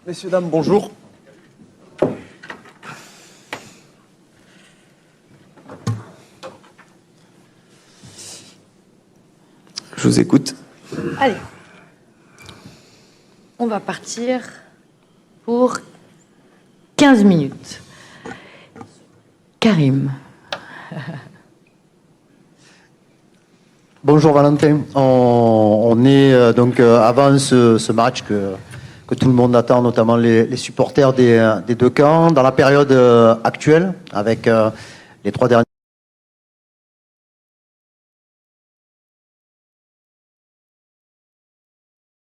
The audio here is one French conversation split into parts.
Messieurs, dames, bonjour. Je vous écoute. Allez, on va partir pour 15 minutes. Karim. Bonjour Valentin, on est donc avant ce match que tout le monde attend, notamment les supporters des deux camps, dans la période actuelle, avec les 3 derniers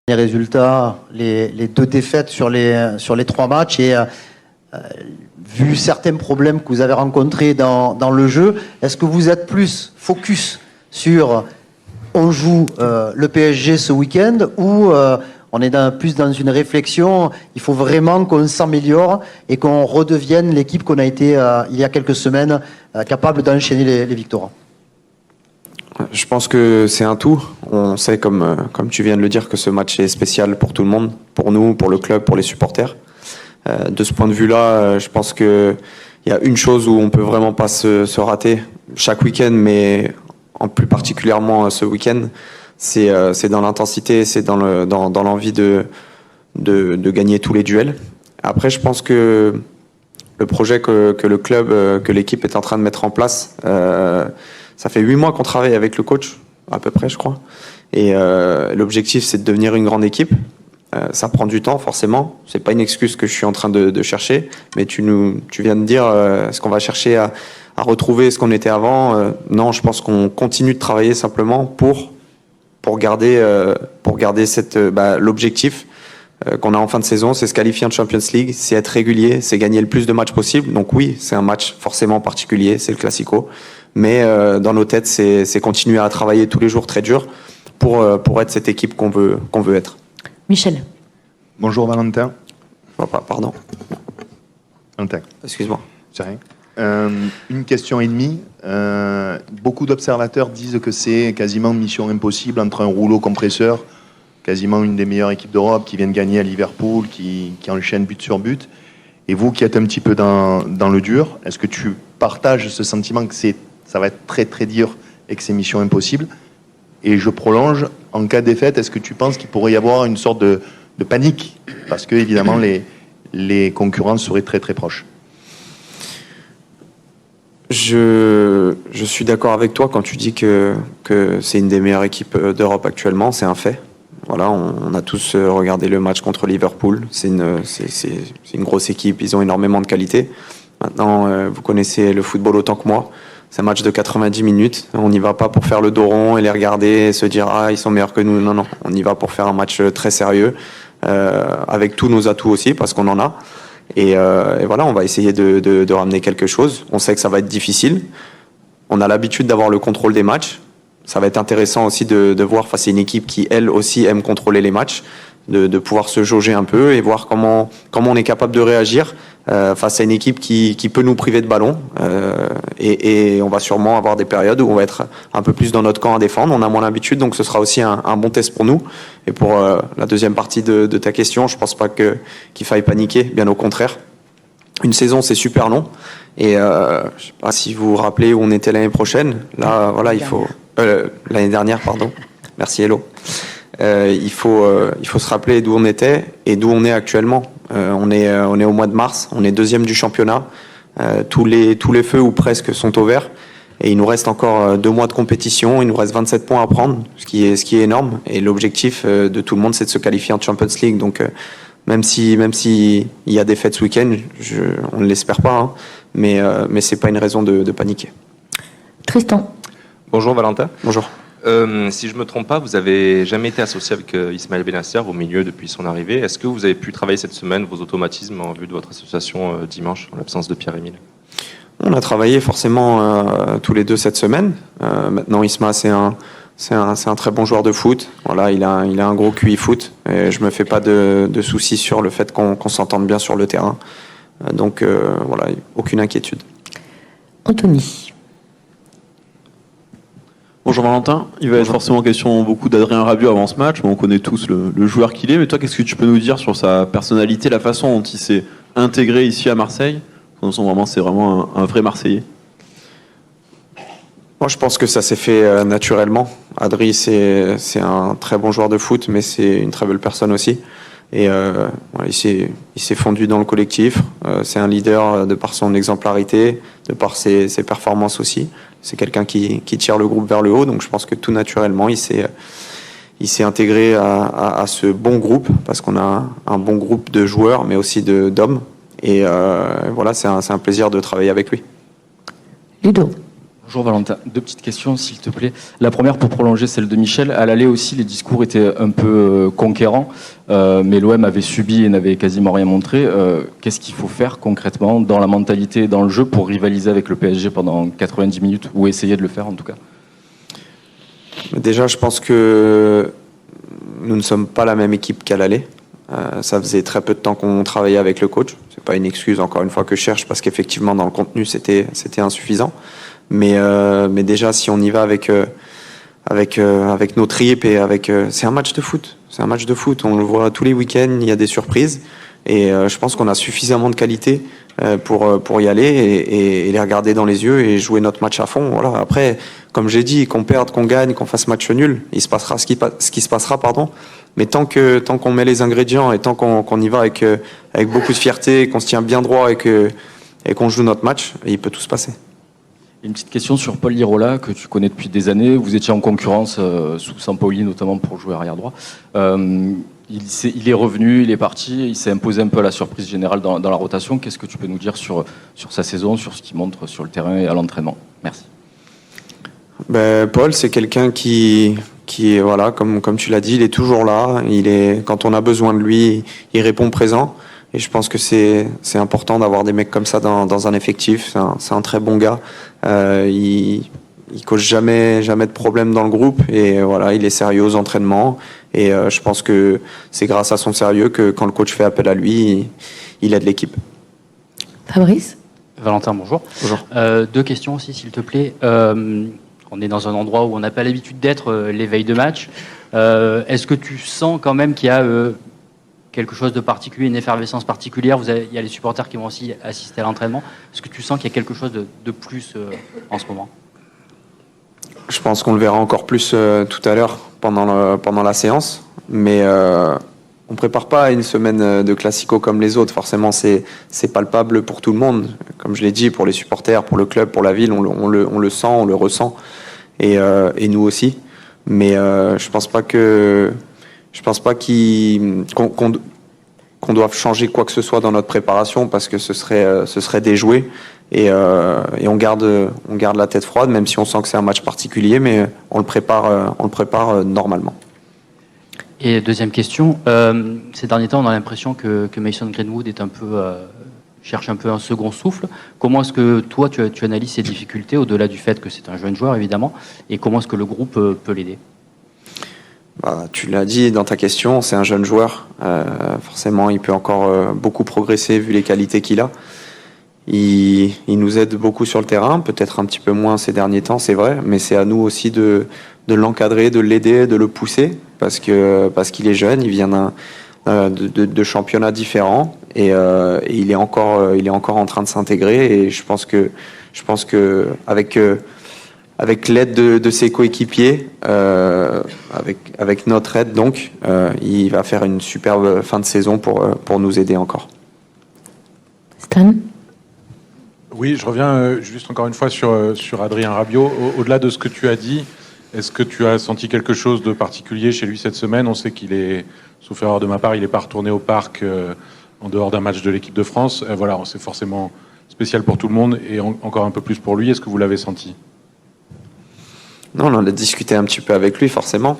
résultats, les 2 défaites sur les 3 matchs, et vu certains problèmes que vous avez rencontrés dans le jeu, est-ce que vous êtes plus focus sur on joue le PSG ce week-end, ou on est plus dans une réflexion, il faut vraiment qu'on s'améliore et qu'on redevienne l'équipe qu'on a été il y a quelques semaines, capable d'enchaîner les victoires? Je pense que c'est un tout. On sait, comme tu viens de le dire, que ce match est spécial pour tout le monde, pour nous, pour le club, pour les supporters. De ce point de vue-là, je pense qu'il y a une chose où on peut vraiment pas se rater chaque week-end, mais en plus particulièrement ce week-end, c'est dans l'intensité, c'est dans l'envie de gagner tous les duels. Après, je pense que le projet que le club, que l'équipe est en train de mettre en place, ça fait 8 mois qu'on travaille avec le coach, à peu près, je crois. Et l'objectif, c'est de devenir une grande équipe. Ça prend du temps, forcément. C'est pas une excuse que je suis en train de chercher, mais tu viens de dire, est-ce qu'on va chercher à retrouver ce qu'on était avant? Non, je pense qu'on continue de travailler simplement pour garder l'objectif qu'on a en fin de saison, c'est se qualifier en Champions League, c'est être régulier, c'est gagner le plus de matchs possible. Donc oui, c'est un match forcément particulier, c'est le Classico, mais dans nos têtes, c'est continuer à travailler tous les jours très dur pour être cette équipe qu'on veut être. Michel. Bonjour Valentin. Pardon. Valentin. Excuse-moi. C'est rien. Une question et demie. Beaucoup d'observateurs disent que c'est quasiment mission impossible entre un rouleau compresseur, quasiment une des meilleures équipes d'Europe, qui vient de gagner à Liverpool, qui enchaîne but sur but, et vous qui êtes un petit peu dans le dur, est-ce que tu partages ce sentiment que ça va être très très dur et que c'est mission impossible? Et je prolonge, en cas de défaite, est-ce que tu penses qu'il pourrait y avoir une sorte de panique? Parce que évidemment les concurrents seraient très très proches. Je suis d'accord avec toi quand tu dis que c'est une des meilleures équipes d'Europe actuellement, c'est un fait. Voilà, on a tous regardé le match contre Liverpool, c'est une grosse équipe, ils ont énormément de qualité. Maintenant, vous connaissez le football autant que moi, c'est un match de 90 minutes, on n'y va pas pour faire le dos rond et les regarder et se dire « Ah, ils sont meilleurs que nous ». Non, on y va pour faire un match très sérieux, avec tous nos atouts aussi, parce qu'on en a. Et voilà, on va essayer de ramener quelque chose. On sait que ça va être difficile. On a l'habitude d'avoir le contrôle des matchs. Ça va être intéressant aussi de voir face à une équipe qui, elle aussi, aime contrôler les matchs, de pouvoir se jauger un peu et voir comment on est capable de réagir face à une équipe qui peut nous priver de ballon. Et on va sûrement avoir des périodes où on va être un peu plus dans notre camp à défendre. On a moins l'habitude, donc ce sera aussi un bon test pour nous. Et pour la deuxième partie de ta question, je pense pas qu'il faille paniquer, bien au contraire. Une saison, c'est super long. Et je sais pas si vous vous rappelez où on était l'année prochaine. Là, voilà, il faut l'année dernière, pardon. Merci, Hello. Il faut se rappeler d'où on était et d'où on est actuellement. On est au mois de mars, on est 2e du championnat. Tous les feux ou presque sont au vert. Et il nous reste encore 2 mois de compétition. Il nous reste 27 points à prendre, ce qui est énorme. Et l'objectif de tout le monde, c'est de se qualifier en Champions League. Donc, même si il y a des fêtes ce week-end, on ne l'espère pas, hein, mais c'est pas une raison de paniquer. Tristan. Bonjour Valentin. Bonjour. Si je ne me trompe pas, vous n'avez jamais été associé avec Ismaël Benasser au milieu depuis son arrivée. Est-ce que vous avez pu travailler cette semaine vos automatismes en vue de votre association dimanche, en l'absence de Pierre-Emile? On a travaillé forcément tous les deux cette semaine. Maintenant, Isma, c'est un très bon joueur de foot. Voilà, il a un gros QI foot. Et je me fais pas de soucis sur le fait qu'on s'entende bien sur le terrain. Donc voilà, aucune inquiétude. Anthony. Bonjour Valentin, il va être forcément question beaucoup d'Adrien Rabiot avant ce match, mais on connaît tous le joueur qu'il est. Mais toi, qu'est-ce que tu peux nous dire sur sa personnalité, la façon dont il s'est intégré ici à Marseille? C'est vraiment un vrai Marseillais. Moi, je pense que ça s'est fait naturellement. Adri, c'est un très bon joueur de foot, mais c'est une très belle personne aussi. Et voilà, il s'est fondu dans le collectif. C'est un leader de par son exemplarité, de par ses performances aussi. C'est quelqu'un qui tire le groupe vers le haut. Donc je pense que tout naturellement, il s'est intégré à ce bon groupe, parce qu'on a un bon groupe de joueurs, mais aussi d'hommes. Et voilà, c'est un plaisir de travailler avec lui. Ludo. Bonjour Valentin, 2 petites questions s'il te plaît. La première pour prolonger celle de Michel. À l'aller aussi, les discours étaient un peu conquérants, mais l'OM avait subi et n'avait quasiment rien montré. Qu'est-ce qu'il faut faire concrètement dans la mentalité et dans le jeu pour rivaliser avec le PSG pendant 90 minutes, ou essayer de le faire en tout cas? Déjà, je pense que nous ne sommes pas la même équipe qu'à l'aller. Ça faisait très peu de temps qu'on travaillait avec le coach. C'est pas une excuse, encore une fois, que je cherche, parce qu'effectivement, dans le contenu, c'était insuffisant. Mais déjà, si on y va avec nos tripes et c'est un match de foot. C'est un match de foot. On le voit tous les week-ends. Il y a des surprises. Et je pense qu'on a suffisamment de qualité pour y aller et les regarder dans les yeux et jouer notre match à fond. Voilà. Après, comme j'ai dit, qu'on perde, qu'on gagne, qu'on fasse match nul, il se passera ce qui se passera, pardon. Mais tant qu'on met les ingrédients et tant qu'on y va avec beaucoup de fierté, qu'on se tient bien droit et qu'on joue notre match, il peut tout se passer. Une petite question sur Paul Lirola, que tu connais depuis des années. Vous étiez en concurrence sous Sampaoli, notamment pour jouer arrière droit. Il est revenu, il est parti, il s'est imposé un peu à la surprise générale dans la rotation. Qu'est-ce que tu peux nous dire sur sa saison, sur ce qu'il montre sur le terrain et à l'entraînement? Merci. Paul, c'est quelqu'un qui voilà, comme tu l'as dit, il est toujours là. Quand on a besoin de lui, il répond présent. Et je pense que c'est important d'avoir des mecs comme ça dans un effectif. C'est un très bon gars. Il cause jamais de problème dans le groupe. Et voilà, il est sérieux aux entraînements. Et je pense que c'est grâce à son sérieux que quand le coach fait appel à lui, il aide l'équipe. Fabrice. Valentin, bonjour. Bonjour. 2 questions aussi, s'il te plaît. On est dans un endroit où on n'a pas l'habitude d'être, les veilles de match. Est-ce que tu sens quand même qu'il y a quelque chose de particulier, une effervescence particulière? Il y a les supporters qui vont aussi assister à l'entraînement. Est-ce que tu sens qu'il y a quelque chose de plus en ce moment? Je pense qu'on le verra encore plus tout à l'heure pendant la séance. Mais on ne prépare pas une semaine de classico comme les autres. Forcément, c'est palpable pour tout le monde. Comme je l'ai dit, pour les supporters, pour le club, pour la ville, on le sent, on le ressent. Et nous aussi. Mais je pense pas qu'on doive changer quoi que ce soit dans notre préparation, parce que ce serait déjoué. Et on garde la tête froide, même si on sent que c'est un match particulier, mais on le prépare normalement. Et deuxième question, ces derniers temps, on a l'impression que Mason Greenwood cherche un peu un second souffle. Comment est-ce que toi, tu analyses ces difficultés, au-delà du fait que c'est un jeune joueur, évidemment, et comment est-ce que le groupe peut l'aider? Tu l'as dit dans ta question, c'est un jeune joueur. Forcément, il peut encore beaucoup progresser vu les qualités qu'il a. Il nous aide beaucoup sur le terrain, peut-être un petit peu moins ces derniers temps, c'est vrai, mais c'est à nous aussi de l'encadrer, de l'aider, de le pousser, parce qu'il est jeune, il vient de championnats différents et il est encore en train de s'intégrer. Et je pense que avec l'aide de ses coéquipiers, avec notre aide donc, il va faire une superbe fin de saison pour nous aider encore. Stan. Oui, je reviens juste encore une fois sur Adrien Rabiot. Au-delà de ce que tu as dit, est-ce que tu as senti quelque chose de particulier chez lui cette semaine? On sait qu'il est, sauf erreur de ma part, il n'est pas retourné au parc en dehors d'un match de l'équipe de France. Voilà, c'est forcément spécial pour tout le monde et encore un peu plus pour lui. Est-ce que vous l'avez senti? Non, on en a discuté un petit peu avec lui, forcément.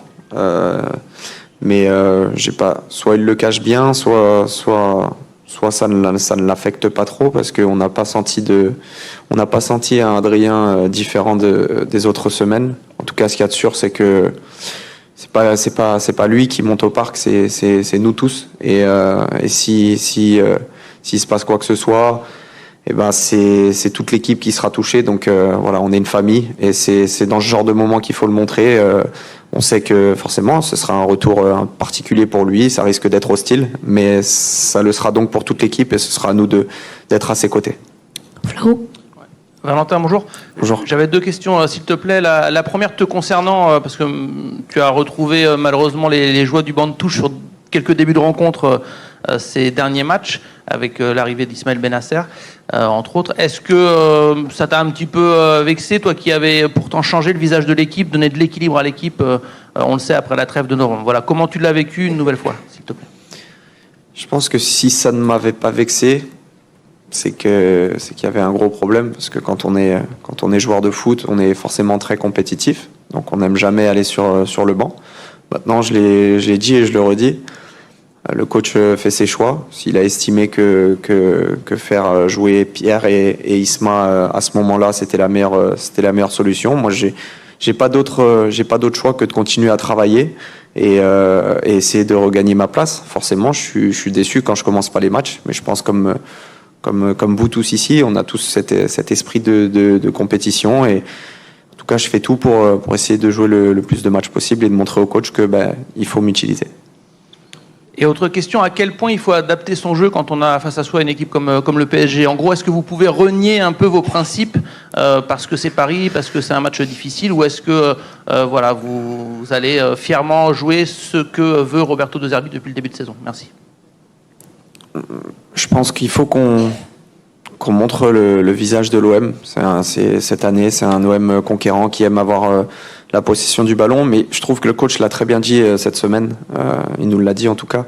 Mais j'ai pas. Soit il le cache bien, soit ça ne l'affecte pas trop, parce qu'on n'a pas senti un Adrien différent des autres semaines. En tout cas, ce qu'il y a de sûr, c'est que c'est pas lui qui monte au parc, c'est nous tous. Et s'il se passe quoi que ce soit, et ben c'est toute l'équipe qui sera touchée. Donc voilà, on est une famille et c'est dans ce genre de moment qu'il faut le montrer. On sait que forcément ce sera un retour particulier pour lui, ça risque d'être hostile, mais ça le sera donc pour toute l'équipe et ce sera à nous d'être à ses côtés. Flo? Valentin, bonjour. Bonjour. J'avais 2 questions, s'il te plaît. La première te concernant, parce que tu as retrouvé malheureusement les joies du banc de touche sur quelques débuts de rencontre ces derniers matchs, avec l'arrivée d'Ismaël Benasser, entre autres. Est-ce que ça t'a un petit peu vexé, toi qui avais pourtant changé le visage de l'équipe, donné de l'équilibre à l'équipe, on le sait, après la trêve de novembre. Voilà, comment tu l'as vécu une nouvelle fois, s'il te plaît? Je pense que si ça ne m'avait pas vexé, c'est qu'il y avait un gros problème, parce que quand on est joueur de foot, on est forcément très compétitif, donc on n'aime jamais aller sur le banc. Maintenant, je l'ai dit et je le redis, le coach fait ses choix. S'il a estimé que faire jouer Pierre et Isma à ce moment-là, c'était la meilleure solution. Moi, j'ai pas d'autre choix que de continuer à travailler et essayer de regagner ma place. Forcément, je suis déçu quand je commence pas les matchs, mais je pense comme vous tous ici, on a tous cet esprit de compétition et en tout cas, je fais tout pour essayer de jouer le plus de matchs possible et de montrer au coach que il faut m'utiliser. Et autre question, à quel point il faut adapter son jeu quand on a face à soi une équipe comme le PSG? En gros, est-ce que vous pouvez renier un peu vos principes parce que c'est Paris, parce que c'est un match difficile, ou est-ce que voilà, vous allez fièrement jouer ce que veut Roberto De Zerbi depuis le début de saison? Merci. Je pense qu'il faut qu'on montre le visage de l'OM. Cette année, c'est un OM conquérant qui aime avoir la possession du ballon, mais je trouve que le coach l'a très bien dit cette semaine, il nous l'a dit en tout cas,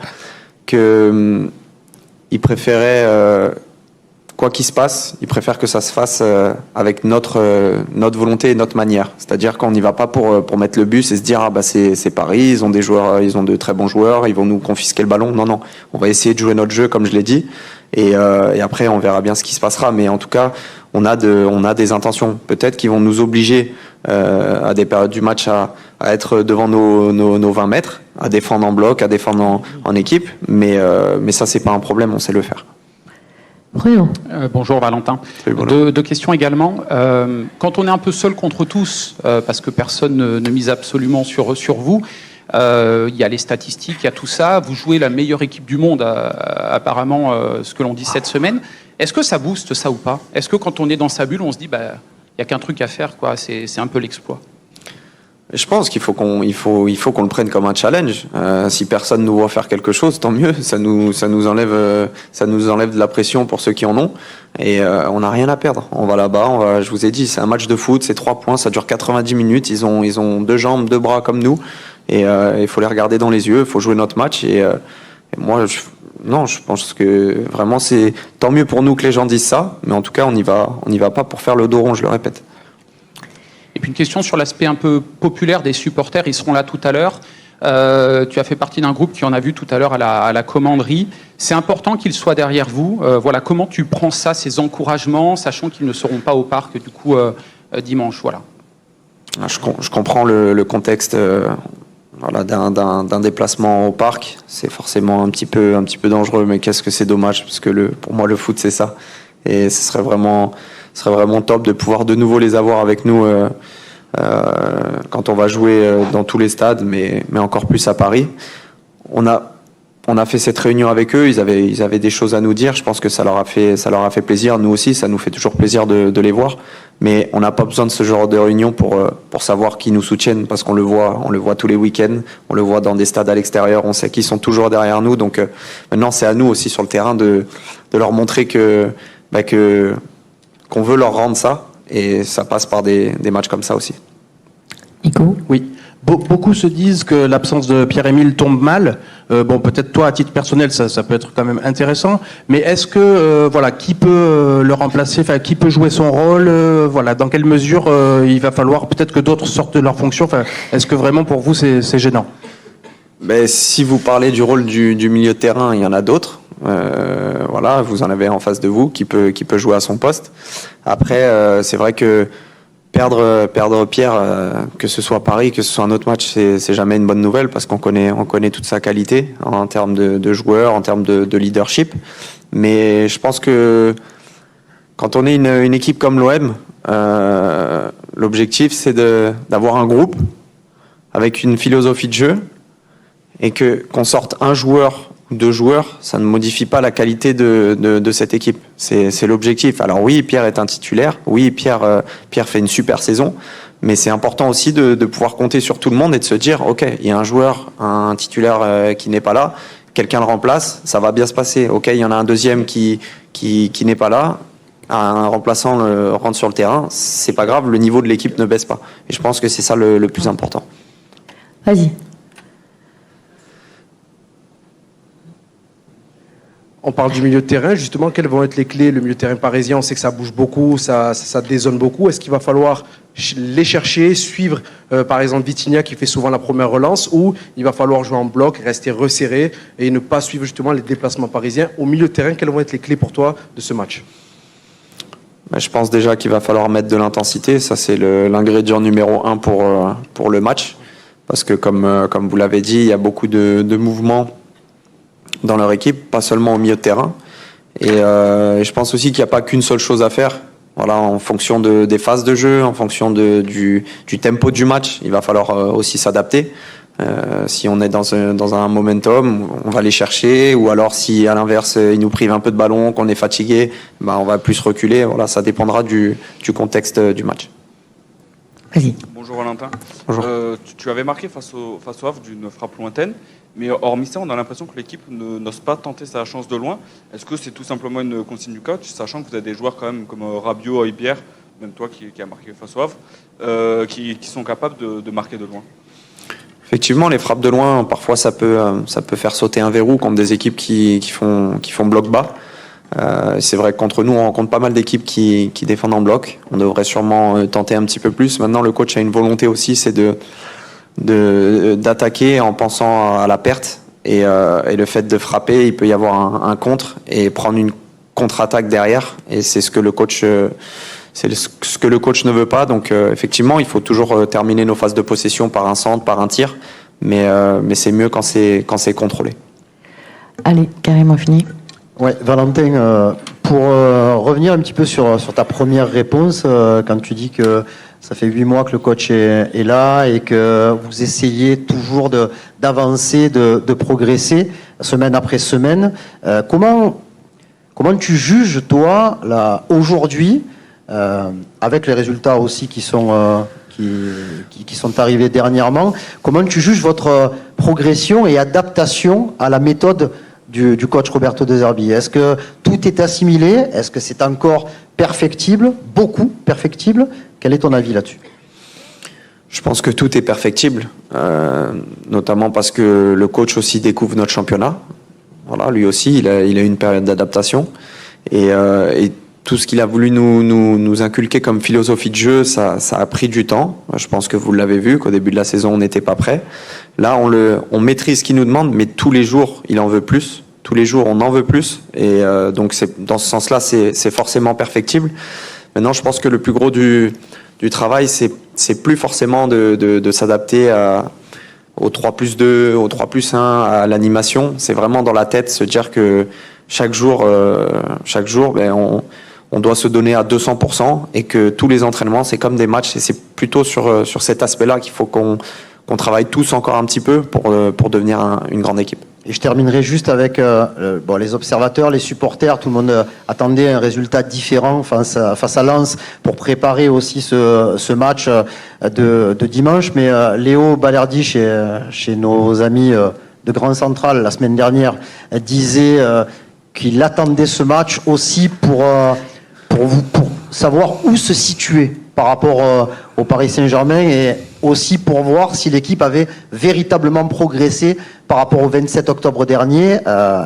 qu'il préférait, quoi qu'il se passe, il préfère que ça se fasse avec notre volonté et notre manière. C'est-à-dire qu'on n'y va pas pour mettre le bus et se dire c'est Paris, ils ont des joueurs, ils ont de très bons joueurs, ils vont nous confisquer le ballon. Non, on va essayer de jouer notre jeu comme je l'ai dit, et après on verra bien ce qui se passera. Mais en tout cas, on a des intentions, peut-être qui vont nous obliger à des périodes du match à être devant nos 20 mètres, à défendre en bloc, à défendre en équipe, mais ça c'est pas un problème, on sait le faire. Bruno. Bonjour Valentin. Salut, deux questions également. Quand on est un peu seul contre tous, parce que personne ne mise absolument sur vous, il y a les statistiques, il y a tout ça. Vous jouez la meilleure équipe du monde, apparemment, ce que l'on dit cette semaine. Est-ce que ça booste ça ou pas? Est-ce que quand on est dans sa bulle, on se dit, il n'y a qu'un truc à faire, quoi. C'est un peu l'exploit. Je pense qu'il faut qu'on le prenne comme un challenge. Si personne nous voit faire quelque chose, tant mieux. Ça nous enlève de la pression pour ceux qui en ont. Et on n'a rien à perdre. On va là-bas. Je vous ai dit, c'est un match de foot, c'est 3 points, ça dure 90 minutes. Ils ont 2 jambes, 2 bras comme nous. Et il faut les regarder dans les yeux. Il faut jouer notre match. Et moi, je pense que vraiment c'est tant mieux pour nous que les gens disent ça. Mais en tout cas, on n'y va pas pour faire le dos rond. Je le répète. Et puis une question sur l'aspect un peu populaire des supporters, ils seront là tout à l'heure. Tu as fait partie d'un groupe qui en a vu tout à l'heure à la commanderie. C'est important qu'ils soient derrière vous. Voilà, comment tu prends ça, ces encouragements, sachant qu'ils ne seront pas au parc du coup dimanche. Voilà. Je comprends le contexte d'un déplacement au parc. C'est forcément un petit peu dangereux, mais qu'est-ce que c'est dommage, parce que pour moi le foot c'est ça. Et ce serait vraiment top de pouvoir de nouveau les avoir avec nous quand on va jouer dans tous les stades, mais encore plus à Paris. On a fait cette réunion avec eux, ils avaient des choses à nous dire, je pense que ça leur a fait plaisir, nous aussi, ça nous fait toujours plaisir de les voir, mais on n'a pas besoin de ce genre de réunion pour savoir qui nous soutiennent, parce qu'on le voit tous les week-ends, on le voit dans des stades à l'extérieur, on sait qu'ils sont toujours derrière nous, donc maintenant c'est à nous aussi sur le terrain de leur montrer qu'on veut leur rendre ça, et ça passe par des matchs comme ça aussi. Nico. Oui. Beaucoup se disent que l'absence de Pierre-Emile tombe mal. Bon, peut-être toi, à titre personnel, ça peut être quand même intéressant. Mais est-ce que, qui peut le remplacer, qui peut jouer son rôle, dans quelle mesure il va falloir peut-être que d'autres sortent de leur fonction. Est-ce que vraiment pour vous c'est gênant? Si vous parlez du rôle du milieu de terrain, il y en a d'autres. Vous en avez en face de vous qui peut jouer à son poste. Après, c'est vrai que perdre Pierre, que ce soit Paris, que ce soit un autre match, c'est jamais une bonne nouvelle, parce qu'on connaît toute sa qualité en termes de joueur, en termes de leadership. Mais je pense que quand on est une équipe comme l'OM, l'objectif c'est d'avoir un groupe avec une philosophie de jeu et qu'on sorte un joueur ou 2 joueurs, ça ne modifie pas la qualité de cette équipe. C'est l'objectif. Alors oui, Pierre est un titulaire. Oui, Pierre fait une super saison. Mais c'est important aussi de pouvoir compter sur tout le monde et de se dire, OK, il y a un joueur, un titulaire qui n'est pas là, quelqu'un le remplace, ça va bien se passer. OK, il y en a un deuxième qui n'est pas là, un remplaçant rentre sur le terrain, c'est pas grave, le niveau de l'équipe ne baisse pas. Et je pense que c'est ça le plus important. Vas-y. On parle du milieu de terrain, justement, quelles vont être les clés? Le milieu de terrain parisien, on sait que ça bouge beaucoup, ça dézone beaucoup. Est-ce qu'il va falloir les chercher, suivre par exemple Vitinha qui fait souvent la première relance, ou il va falloir jouer en bloc, rester resserré et ne pas suivre justement les déplacements parisiens? Au milieu de terrain, quelles vont être les clés pour toi de ce match? Je pense déjà qu'il va falloir mettre de l'intensité, ça c'est l'ingrédient numéro 1 pour le match, parce que comme vous l'avez dit, il y a beaucoup de mouvements dans leur équipe, pas seulement au milieu de terrain. Et je pense aussi qu'il n'y a pas qu'une seule chose à faire. Voilà, en fonction des phases de jeu, en fonction du tempo du match, il va falloir aussi s'adapter. Si on est dans un momentum, on va les chercher, ou alors si à l'inverse ils nous privent un peu de ballon, qu'on est fatigué, on va plus reculer. Voilà, ça dépendra du contexte du match. Vas-y. Bonjour Valentin. Bonjour. Tu avais marqué face au Havre d'une frappe lointaine, mais hormis ça, on a l'impression que l'équipe n'ose pas tenter sa chance de loin. Est-ce que c'est tout simplement une consigne du coach, sachant que vous avez des joueurs quand même comme Rabiot, Højbjerg, même toi qui a marqué face au Havre, qui sont capables de marquer de loin? Effectivement, les frappes de loin, parfois ça peut faire sauter un verrou contre des équipes qui font bloc bas. C'est vrai que contre nous, on rencontre pas mal d'équipes qui défendent en bloc. On devrait sûrement tenter un petit peu plus. Maintenant, le coach a une volonté aussi, c'est d'attaquer en pensant à la perte. Et le fait de frapper, il peut y avoir un contre et prendre une contre-attaque derrière. Et c'est ce que le coach ne veut pas. Donc effectivement, il faut toujours terminer nos phases de possession par un centre, par un tir. Mais c'est mieux quand c'est contrôlé. Allez, carrément fini. Ouais, Valentin, pour revenir un petit peu sur ta première réponse, quand tu dis que ça fait 8 mois que le coach est là et que vous essayez toujours d'avancer, de progresser semaine après semaine, comment tu juges, toi, là, aujourd'hui, avec les résultats aussi qui sont arrivés dernièrement, comment tu juges votre progression et adaptation à la méthode du coach Roberto De Zerbi? Est-ce que tout est assimilé? Est-ce que c'est encore perfectible? Beaucoup perfectible? Quel est ton avis là-dessus? Je pense que tout est perfectible, notamment parce que le coach aussi découvre notre championnat. Voilà, lui aussi, il a une période d'adaptation. Et tout ce qu'il a voulu nous inculquer comme philosophie de jeu, ça a pris du temps. Je pense que vous l'avez vu, qu'au début de la saison, on n'était pas prêt. Là, on maîtrise ce qu'il nous demande, mais tous les jours, il en veut plus. Tous les jours, on en veut plus. Et donc, dans ce sens-là, c'est forcément perfectible. Maintenant, je pense que le plus gros du travail, c'est plus forcément de s'adapter au 3+2, au 3+1, à l'animation. C'est vraiment dans la tête, se dire que chaque jour, on doit se donner à 200% et que tous les entraînements, c'est comme des matchs. Et c'est plutôt sur cet aspect-là qu'il faut qu'on travaille tous encore un petit peu pour devenir une grande équipe. Et je terminerai juste avec les observateurs, les supporters. Tout le monde attendait un résultat différent face à Lens pour préparer aussi ce match de dimanche. Mais Léo Balerdi, chez nos amis de Grand Central, la semaine dernière, disait qu'il attendait ce match aussi pour savoir où se situer par rapport au Paris Saint-Germain et aussi pour voir si l'équipe avait véritablement progressé par rapport au 27 octobre dernier.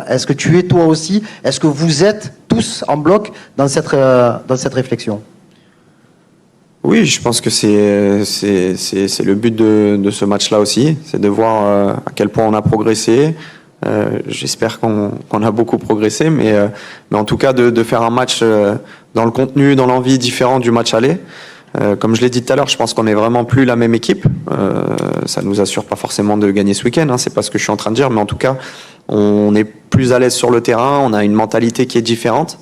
Est-ce que tu es toi aussi? Est-ce que vous êtes tous en bloc dans cette réflexion? Oui, je pense que c'est le but de ce match-là aussi, c'est de voir à quel point on a progressé. J'espère qu'on a beaucoup progressé, mais en tout cas de faire un match dans le contenu, dans l'envie différent du match aller. Comme je l'ai dit tout à l'heure, je pense qu'on n'est vraiment plus la même équipe. Ça nous assure pas forcément de gagner ce week-end, c'est pas ce que je suis en train de dire, mais en tout cas, on est plus à l'aise sur le terrain, on a une mentalité qui est différente.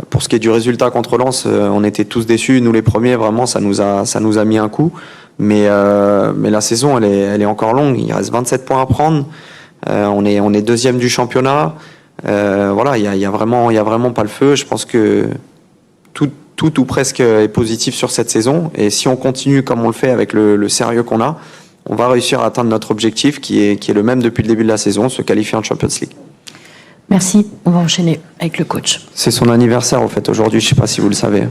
Pour ce qui est du résultat contre Lens, on était tous déçus. Nous les premiers, vraiment, ça nous a mis un coup. Mais la saison, elle est encore longue. Il reste 27 points à prendre. On est deuxième du championnat. Voilà, il y a vraiment pas le feu. Je pense que tout ou presque est positif sur cette saison. Et si on continue comme on le fait avec le sérieux qu'on a, on va réussir à atteindre notre objectif qui est le même depuis le début de la saison, se qualifier en Champions League. Merci. On va enchaîner avec le coach. C'est son anniversaire, au fait, aujourd'hui. Je ne sais pas si vous le savez.